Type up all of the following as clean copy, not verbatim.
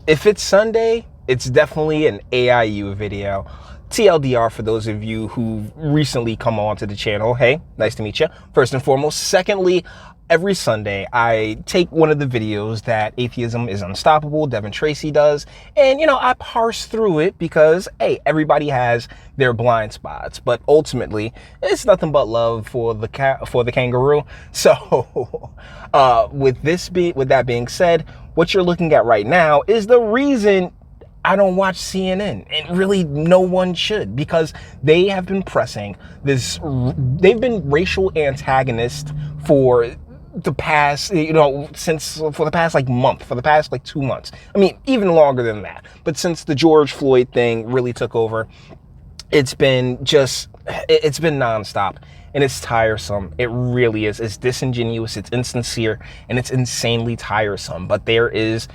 If it's Sunday, it's definitely an AIU video. TLDR for those of you who've recently come on to the channel. Hey, nice to meet you, first and foremost. Secondly, every Sunday, I take one of the videos that Atheism is Unstoppable, Devin Tracy does, and, I parse through it because, hey, everybody has their blind spots, but ultimately, it's nothing but love for the kangaroo. So, with that being said, what you're looking at right now is the reason I don't watch CNN, and really no one should, because they have been pressing this, they've been racial antagonists for the past, for the past month, for the past 2 months. I mean, even longer than that. But since the George Floyd thing really took over, it's been nonstop. And it's tiresome. It really is. It's disingenuous, it's insincere, and it's insanely tiresome. But there is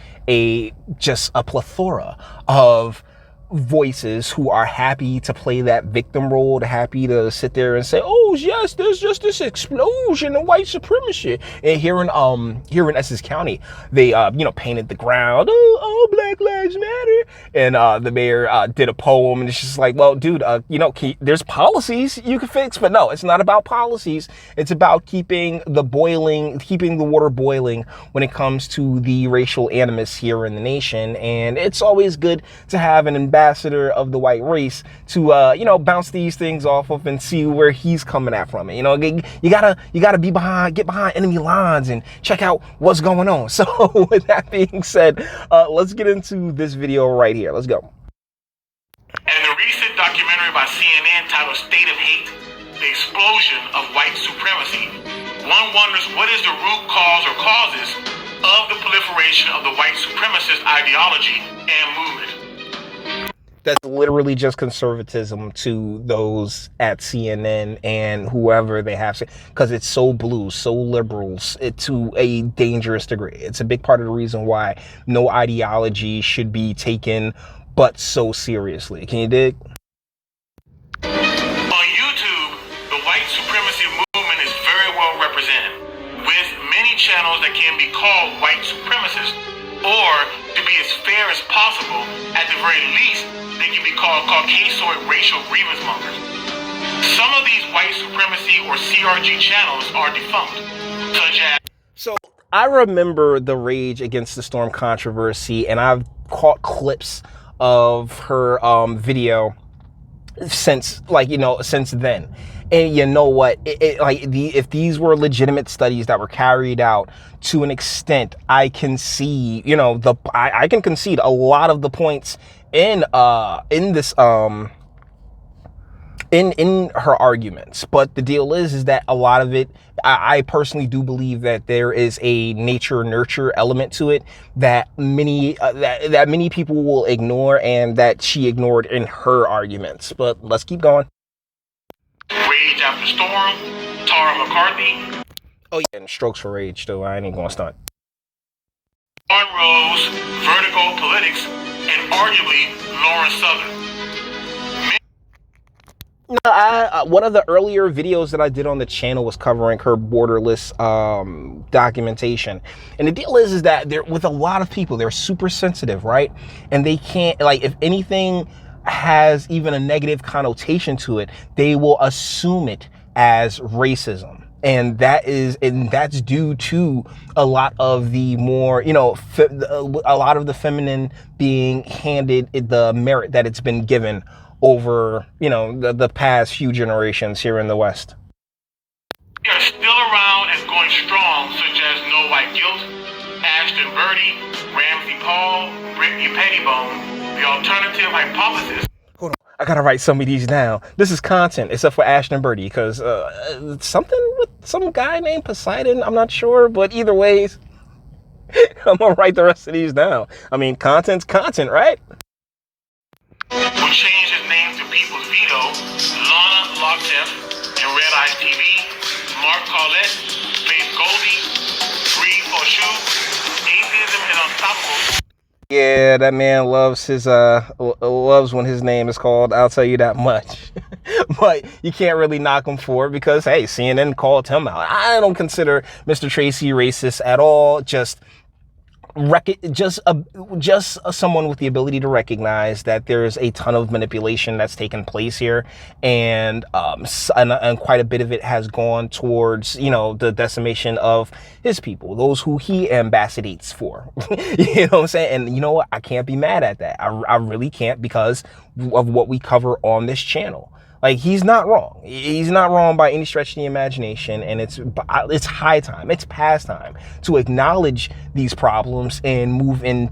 just a plethora of voices who are happy to play that victim role, happy to sit there and say, oh yes, there's just this explosion of white supremacy. And here in Essex County, they painted the ground, oh Black Lives Matter, and the mayor did a poem, and it's just like, well, dude, there's policies you can fix, but no, it's not about policies. It's about keeping the water boiling when it comes to the racial animus here in the nation. And it's always good to have an ambassador of the white race to bounce these things off of and see where he's coming at from it. You gotta get behind enemy lines and check out what's going on. So with that being said, let's get into this video right here. Let's go. And the recent documentary by CNN titled State of Hate, the explosion of white supremacy, one wonders what is the root cause or causes of the proliferation of the white supremacist ideology and movement. That's literally just conservatism to those at CNN and whoever they have, because it's so blue, so liberals, to a dangerous degree. It's a big part of the reason why no ideology should be taken but so seriously. Can you dig? On YouTube, the white supremacy movement is very well represented, with many channels that can be called white supremacist, or to be as fair as possible, at the very least, they can be called Caucasoid racial grievance mongers. Some of these white supremacy or CRG channels are defunct, such as... So I remember the Rage Against the Storm controversy, and I've caught clips of her video since then. And you know what? If these were legitimate studies that were carried out to an extent, I can see, I can concede a lot of the points in this in her arguments. But the deal is that a lot of it, I personally do believe that there is a nature nurture element to it that many people will ignore, and that she ignored in her arguments. But let's keep going. Rage After Storm, Tara McCarthy. Oh yeah, and Strokes for Rage though. I ain't gonna stunt. On Rose, Vertigo Politics, and arguably Lauren Southern. No, one of the earlier videos that I did on the channel was covering her borderless documentation. And the deal is that they're, with a lot of people, they're super sensitive, right? And they can't, if anything has even a negative connotation to it, they will assume it as racism. And that's due to a lot of the more, a lot of the feminine being handed the merit that it's been given over, the past few generations here in the West. They are still around and going strong, such as No White Guilt, Ashton Birdie, Ramsey Paul, Brittany Pettibone, The Alternative Hypothesis. Hold on, I gotta write some of these down. This is content, except for Ashton Birdie, because something with some guy named Poseidon, I'm not sure, but either ways, I'm gonna write the rest of these down. I mean, content's content, right? Who changed his name to People's Veto, Lana Lockteff, and Red Eyes TV, Mark Collette, Faith Goldie, Bree Foshu, Atheism is Unstoppable. Yeah, that man loves loves when his name is called, I'll tell you that much. But you can't really knock him for it because, hey, CNN called him out. I don't consider Mr. Tracy racist at all, just just someone with the ability to recognize that there's a ton of manipulation that's taken place here, and and quite a bit of it has gone towards, you know, the decimation of his people, those who he ambassadors for. You know what I'm saying? And you know what? I can't be mad at that. I really can't, because of what we cover on this channel. Like, he's not wrong. He's not wrong by any stretch of the imagination, and it's high time, it's past time to acknowledge these problems and move in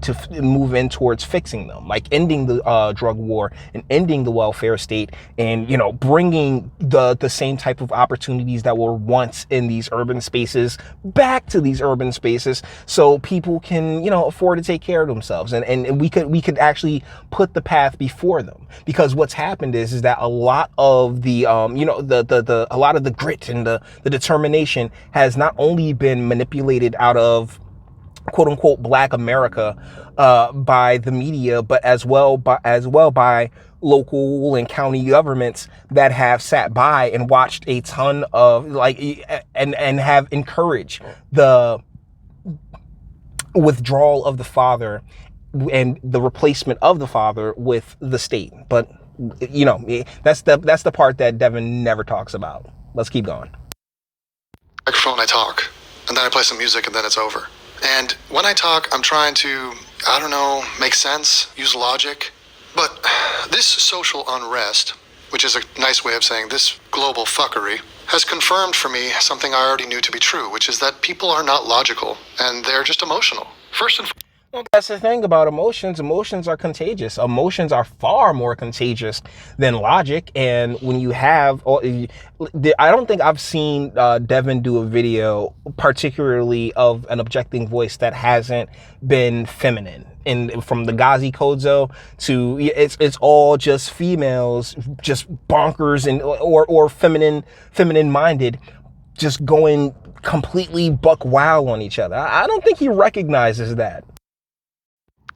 towards fixing them, like ending the drug war and ending the welfare state, and, you know, bringing the same type of opportunities that were once in these urban spaces back to these urban spaces, so people can, you know, afford to take care of themselves, and we could actually put the path before them. Because what's happened is that a lot of the you know, a lot of the grit and the determination has not only been manipulated out of quote unquote Black America by the media, but as well by local and county governments that have sat by and watched a ton of, like, and have encouraged the withdrawal of the father and the replacement of the father with the state. But, you know, that's the part that Devin never talks about. Let's keep going. Microphone, I talk, and then I play some music, and then it's over. And when I talk, I'm trying to, I don't know, make sense, use logic. But this social unrest, which is a nice way of saying this global fuckery, has confirmed for me something I already knew to be true, which is that people are not logical, and they're just emotional. First and foremost. Well, that's the thing about emotions. Emotions are contagious. Emotions are far more contagious than logic. And when you have, I don't think I've seen Devin do a video, particularly of an objecting voice, that hasn't been feminine. And from the Ghazi Kodzo to, it's all just females, just bonkers and or feminine minded, just going completely buck wild on each other. I don't think he recognizes that.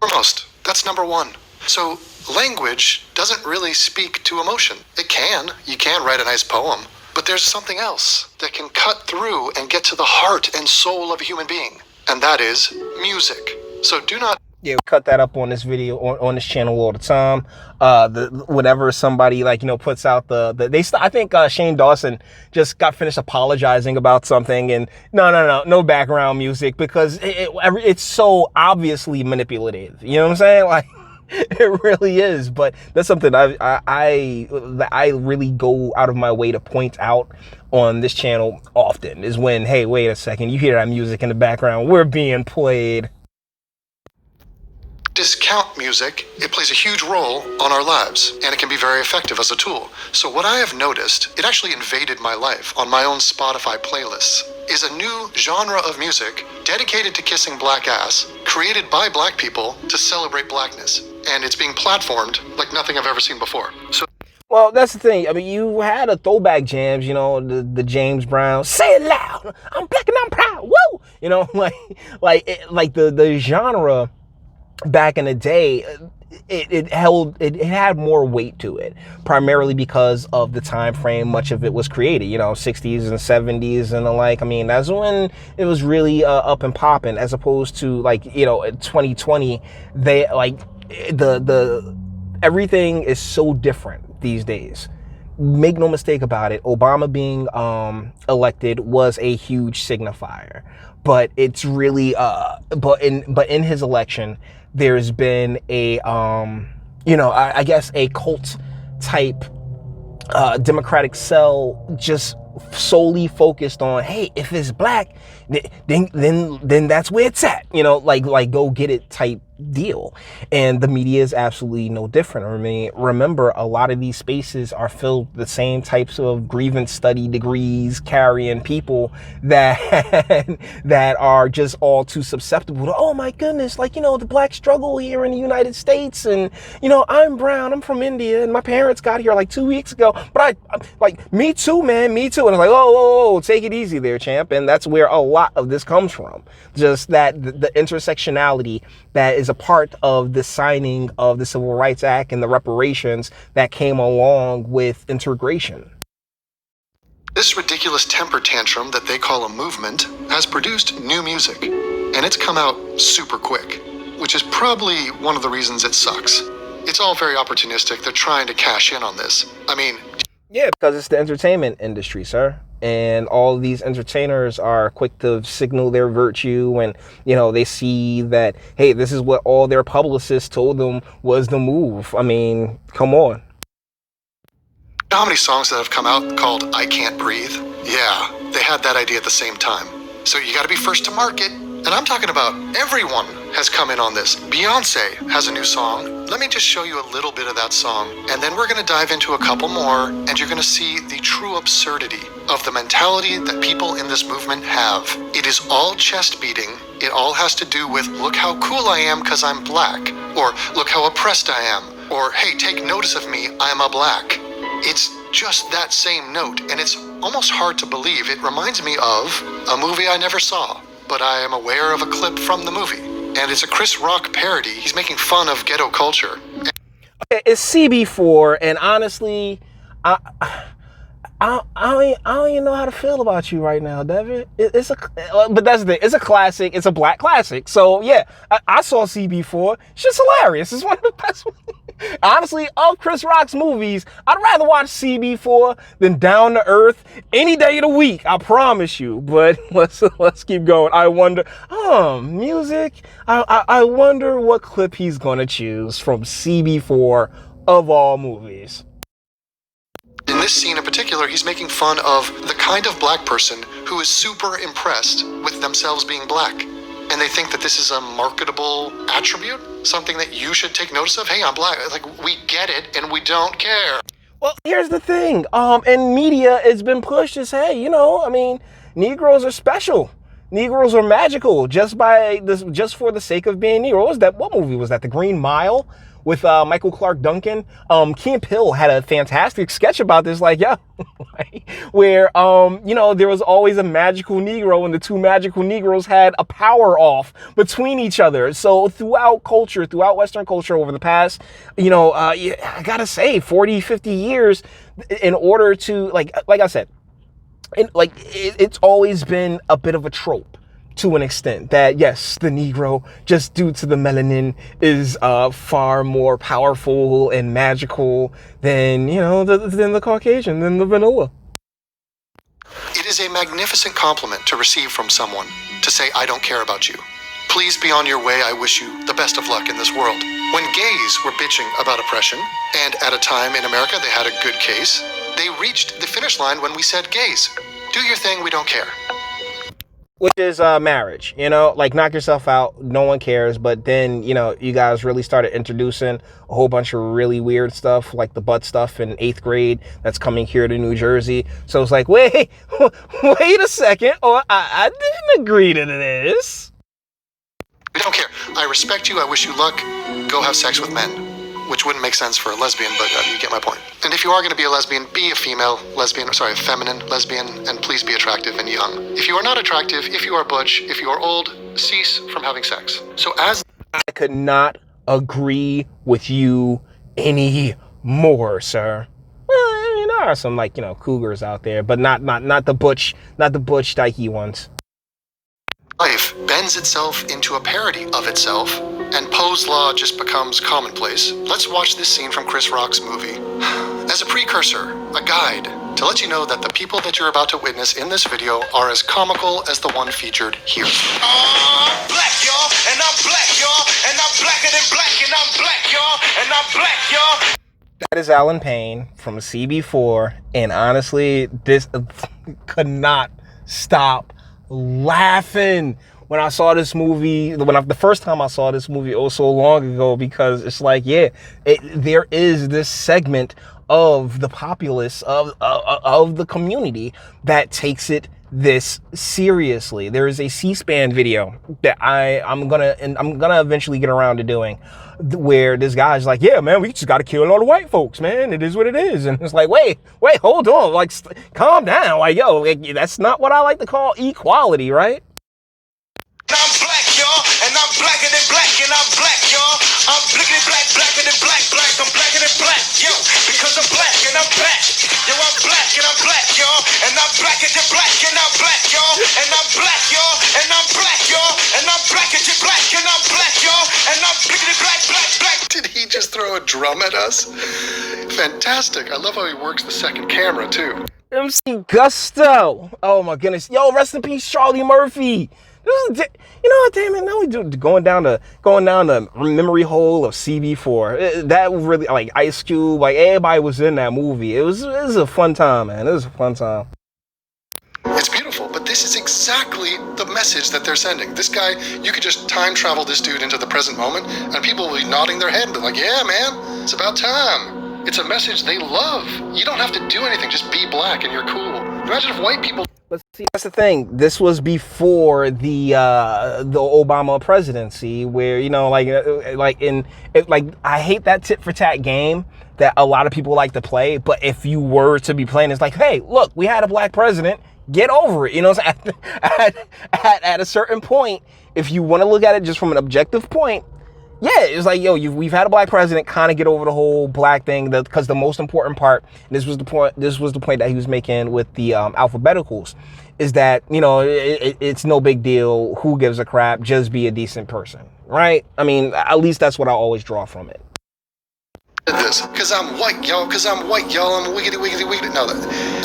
Foremost, that's number one. So language doesn't really speak to emotion. It can. You can write a nice poem, but there's something else that can cut through and get to the heart and soul of a human being, and that is music. So do not. Yeah, we cut that up on this video on this channel all the time. Whenever somebody, like, you know, puts out I think Shane Dawson just got finished apologizing about something, and no background music, because it's so obviously manipulative. You know what I'm saying? Like, it really is. But that's something I really go out of my way to point out on this channel often, is when, hey, wait a second, you hear that music in the background, we're being played. Discount music. It plays a huge role on our lives, and it can be very effective as a tool. So what I have noticed, it actually invaded my life on my own Spotify playlists, is a new genre of music dedicated to kissing black ass, created by black people to celebrate blackness. And it's being platformed like nothing I've ever seen before. So, well, that's the thing. I mean, you had a throwback jams, you know, the James Brown, say it loud, I'm black and I'm proud, woo! You know, like the genre back in the day, it had more weight to it, primarily because of the time frame much of it was created, you know, 60s and 70s and the like. I mean, that's when it was really up and popping, as opposed to, like, you know, 2020, they, like, the everything is so different these days. Make no mistake about it, Obama being elected was a huge signifier, but it's really but in his election, there's been a you know, I guess a cult type Democratic cell just solely focused on, hey, if it's black, then that's where it's at, you know, like go get it type deal. And the media is absolutely no different. I mean, remember, a lot of these spaces are filled with the same types of grievance study degrees carrying people that that are just all too susceptible to, oh my goodness, like, you know, the black struggle here in the United States, and, you know, I'm brown, I'm from India, and my parents got here like 2 weeks ago, but I'm like, me too, man, me too. And it's like, oh, take it easy there, champ. And that's where a lot of this comes from. Just that the intersectionality that is a part of the signing of the Civil Rights Act and the reparations that came along with integration. This ridiculous temper tantrum that they call a movement has produced new music, and it's come out super quick, which is probably one of the reasons it sucks. It's all very opportunistic. They're trying to cash in on this. I mean, yeah, because it's the entertainment industry, sir. And all of these entertainers are quick to signal their virtue when, they see that, hey, this is what all their publicists told them was the move. I mean, come on. You know how many songs that have come out called I Can't Breathe? Yeah, they had that idea at the same time. So you gotta be first to market. And I'm talking about everyone has come in on this. Beyonce has a new song. Let me just show you a little bit of that song. And then we're gonna dive into a couple more, and you're gonna see the true absurdity of the mentality that people in this movement have. It is all chest beating. It all has to do with, look how cool I am because I'm black. Or look how oppressed I am. Or, hey, take notice of me, I'm a black. It's just that same note, and it's almost hard to believe. It reminds me of a movie I never saw, but I am aware of a clip from the movie. And it's a Chris Rock parody. He's making fun of ghetto culture. Okay, it's CB4, and honestly, I don't even know how to feel about you right now, Devin. But that's the thing. It's a classic. It's a black classic. So yeah, I saw CB4. It's just hilarious. It's one of the best. Honestly, of Chris Rock's movies, I'd rather watch CB4 than Down to Earth any day of the week. I promise you. But let's keep going. I wonder. Music. I wonder what clip he's gonna choose from CB4 of all movies. In this scene in particular, he's making fun of the kind of black person who is super impressed with themselves being black. And they think that this is a marketable attribute, something that you should take notice of. Hey, I'm black. Like, we get it and we don't care. Well, here's the thing. In media, it's been pushed as, hey, Negroes are special. Negroes are magical just for the sake of being Negroes. What movie was that? The Green Mile? With Michael Clark Duncan. Key and Peele had a fantastic sketch about this, where there was always a magical Negro, and the two magical Negroes had a power off between each other. So throughout Western culture over the past, I gotta say 40, 50 years, in order to, like I said, it's always been a bit of a trope. To an extent that, yes, the Negro, just due to the melanin, is far more powerful and magical than, than the Caucasian, than the vanilla. It is a magnificent compliment to receive from someone to say, I don't care about you. Please be on your way. I wish you the best of luck in this world. When gays were bitching about oppression, and at a time in America they had a good case, they reached the finish line when we said, gays, do your thing, we don't care. Which is marriage, knock yourself out, no one cares. But then, you guys really started introducing a whole bunch of really weird stuff, like the butt stuff in 8th grade that's coming here to New Jersey. So it's like, wait a second, or I didn't agree to this. We don't care. I respect you. I wish you luck. Go have sex with men. Which wouldn't make sense for a lesbian, but you get my point. And if you are going to be a lesbian, be a feminine lesbian, and please be attractive and young. If you are not attractive, if you are butch, if you are old, cease from having sex. So I could not agree with you any more, sir. Well, there are some cougars out there, but not the butch dykey ones. Life bends itself into a parody of itself, and Poe's law just becomes commonplace. Let's watch this scene from Chris Rock's movie as a precursor, a guide, to let you know that the people that you're about to witness in this video are as comical as the one featured here. I'm black, y'all, and I'm black, y'all, and I'm blacker than black, and I'm black, y'all, and I'm black, y'all. That is Alan Payne from CB4, and honestly, this could not stop laughing when I saw this movie. The first time I saw this movie, so long ago, because it's like, there is this segment of the populace of the community that takes it this seriously. There is a C-SPAN video that I'm gonna eventually get around to doing, where this guy's like, yeah, man, we just got to kill all the white folks, man. It is what it is. And it's like, wait, hold on, calm down, that's not what I like to call equality, right? I'm black, y'all, and I'm blacker than black, and I'm black, y'all. I'm blickety black, blacker than black, I'm blacker than black, yo, because I'm black and I'm black. Yo, I'm black and I'm black, y'all, and I'm just throw a drum at us? Fantastic. I love how he works the second camera, too. MC Gusto. Oh my goodness. Yo, rest in peace, Charlie Murphy. You know what, damn it, now we do going down the memory hole of CB4. That really, like, Ice Cube, like, everybody was in that movie. It was a fun time, man. It was a fun time. It's beautiful, but this is exactly the message that they're sending. This guy, you could just time travel this dude into the present moment, and people will be nodding their head and be like, yeah, man, it's about time. It's a message they love. You don't have to do anything, just be black and you're cool. Imagine if white people... But see, that's the thing. This was before the Obama presidency, where, you know, like I hate that tit for tat game that a lot of people like to play. But if you were to be playing, it's like, hey, look, we had a black president. Get over it. You know, at a certain point, if you want to look at it just from an objective point, yeah, it's like, yo, we've had a black president. Kind of get over the whole black thing, because the most important part, this was the point that he was making with the alphabeticals, is that, you know, it's no big deal. Who gives a crap? Just be a decent person, right? I mean, at least that's what I always draw from it. This, because I'm white, y'all. I'm wiggity, wiggity, wiggity. No,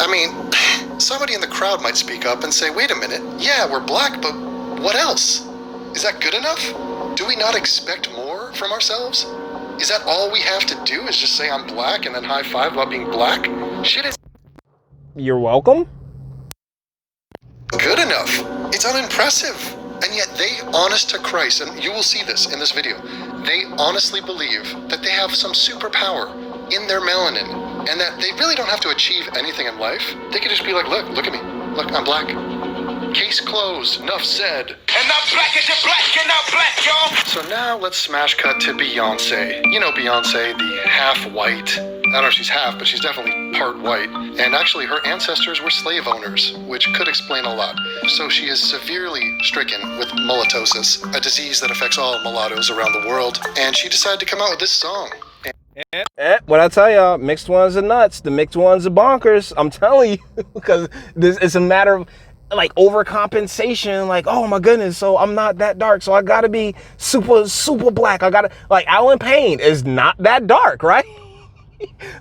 I mean, somebody in the crowd might speak up and say, wait a minute, yeah, we're black, but what else? Is that good enough? Do we not expect more from ourselves? Is that all we have to do, is just say I'm black and then high five about being black? Shit is... You're welcome? Good enough. It's unimpressive. And yet they, honest to Christ, and you will see this in this video, they honestly believe that they have some superpower in their melanin, and that they really don't have to achieve anything in life. They can just be like, look at me. Look, I'm black. Case closed. Enough said. And I'm black as you're black, and I'm black, y'all. So now let's smash cut to Beyonce. You know Beyonce, the half-white. I don't know if she's half, but she's definitely part white. And actually, her ancestors were slave owners, which could explain a lot. So she is severely stricken with mulattosis, a disease that affects all mulattoes around the world. And she decided to come out with this song. What I tell y'all, mixed ones are nuts. The mixed ones are bonkers. I'm telling you, because this is a matter of, like, overcompensation. Like, oh my goodness, so I'm not that dark, so I gotta be super black. I gotta, like, Alan Payne is not that dark, right?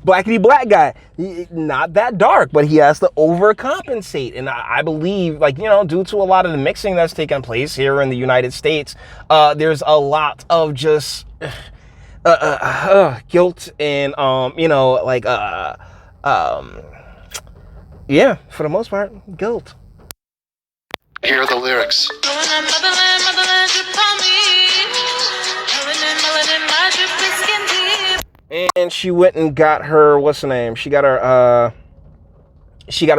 Blackity black guy, not that dark, but he has to overcompensate. And I believe, like, you know, due to a lot of the mixing that's taking place here in the United States, there's a lot of just guilt and you know, like yeah, for the most part, guilt. Here are the lyrics. And she went and got her, what's her name? She got her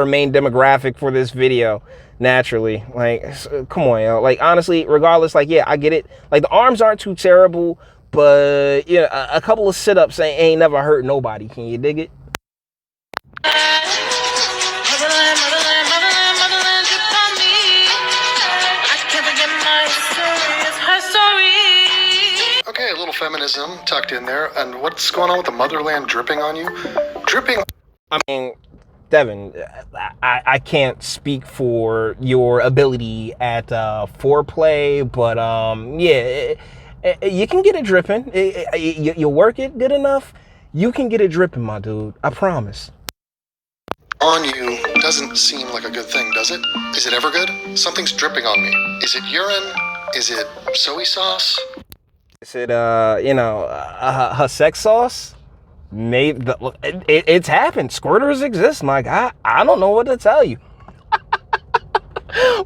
main demographic for this video, naturally. Like, come on, yo. Like, honestly, regardless, like, yeah, I get it. Like, the arms aren't too terrible, but, yeah, a couple of sit-ups ain't never hurt nobody. Can you dig it? Okay, a little feminism tucked in there. And what's going on with the motherland dripping on you? Dripping... I mean, Devin, I can't speak for your ability at foreplay, but yeah, you can get it dripping. You work it good enough, you can get it dripping, my dude. I promise. On you doesn't seem like a good thing, does it? Is it ever good? Something's dripping on me. Is it urine? Is it soy sauce? Is it, you know, her sex sauce? Maybe it's happened. Squirters exist, my guy. I don't know what to tell you.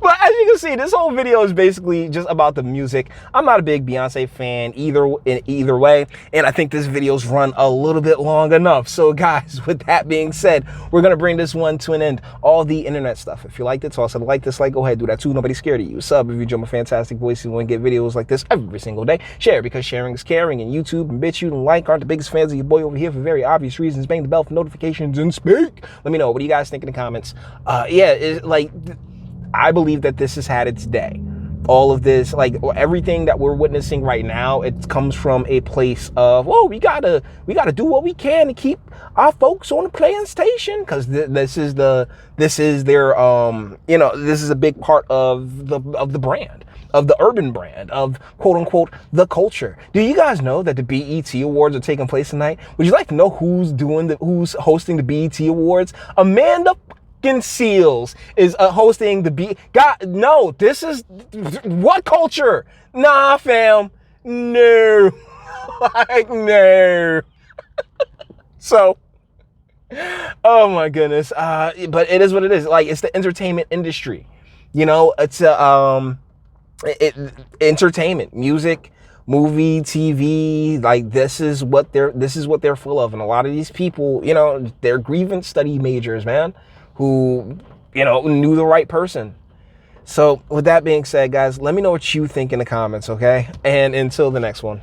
But as you can see, this whole video is basically just about the music. I'm not a big Beyonce fan either way, and I think this video's run a little bit long enough. So guys, with that being said, we're gonna bring this one to an end. All the internet stuff. If you liked it, toss a like, dislike, go ahead, do that too. Nobody's scared of you. Sub if you enjoy my fantastic voice and want to get videos like this every single day. Share because sharing is caring, and YouTube and Bitchute and like aren't the biggest fans of your boy over here for very obvious reasons. Bang the bell for notifications and speak. Let me know, what do you guys think in the comments? Yeah, it's like, I believe that this has had its day. all of this, like everything that we're witnessing right now, it comes from a place of, whoa, we gotta do what we can to keep our folks on the playing station, because this is their this is a big part of the brand, of the urban brand, of quote unquote the culture. Do you guys know that the BET Awards are taking place tonight? Would you like to know who's hosting the BET Awards? Amanda Seals is hosting the God, no, this is what culture? Nah, fam, no, like no. So, oh my goodness, but it is what it is. Like, it's the entertainment industry, it's entertainment, music, movie, TV, like this is what they're full of. And a lot of these people, they're grievance study majors, man, who, knew the right person. So with that being said, guys, let me know what you think in the comments, okay? And until the next one.